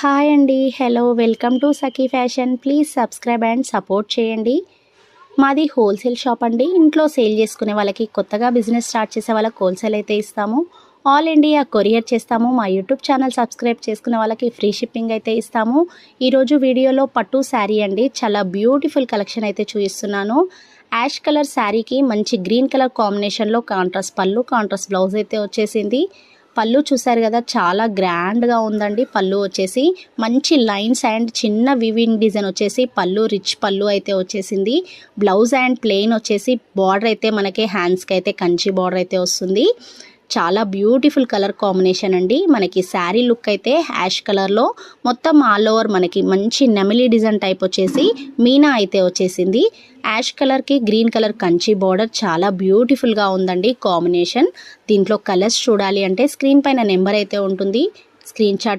Hi అండి, hello, welcome to Sakhi fashion. Please subscribe and support చేయండి. మాది wholesale shop అండి. ఇంట్లో సేల్ చేసుకునే వాళ్ళకి, కొత్తగా బిజినెస్ స్టార్ట్ చేసే వాళ్ళకి హోల్సేల్ అయితే ఇస్తాము. ఆల్ ఇండియా కొరియర్ చేస్తాము. మా యూట్యూబ్ ఛానల్ సబ్స్క్రైబ్ చేసుకునే వాళ్ళకి ఫ్రీ షిప్పింగ్ అయితే ఇస్తాము. ఈరోజు వీడియోలో పట్టు శారీ అండి, చాలా బ్యూటిఫుల్ కలెక్షన్ అయితే చూపిస్తున్నాను. యాష్ కలర్ శారీకి మంచి గ్రీన్ కలర్ కాంబినేషన్లో కాంట్రాస్ట్ పళ్ళు, కాంట్రాస్ట్ బ్లౌజ్ అయితే వచ్చేసింది. పళ్ళు చూసారు కదా, చాలా గ్రాండ్గా ఉందండి. పళ్ళు వచ్చేసి మంచి లైన్స్ అండ్ చిన్న వివింగ్ డిజైన్ వచ్చేసి పళ్ళు, రిచ్ పళ్ళు అయితే వచ్చేసింది. బ్లౌజ్ అండ్ ప్లెయిన్ వచ్చేసి బార్డర్ అయితే మనకి హ్యాండ్స్కి అయితే కంచి బార్డర్ అయితే వస్తుంది. చాలా బ్యూటిఫుల్ కలర్ కాంబినేషన్ అండి. మనకి శారీ లుక్ అయితే యాష్ కలర్లో మొత్తం ఆల్ ఓవర్ మనకి మంచి నెమిలీ డిజైన్ టైప్ వచ్చేసి మీనా అయితే వచ్చేసింది. యాష్ కలర్కి గ్రీన్ కలర్ కంచి బార్డర్ చాలా బ్యూటిఫుల్గా ఉందండి కాంబినేషన్. దీంట్లో కలర్స్ చూడాలి అంటే స్క్రీన్ పైన నెంబర్ అయితే ఉంటుంది, స్క్రీన్ షాట్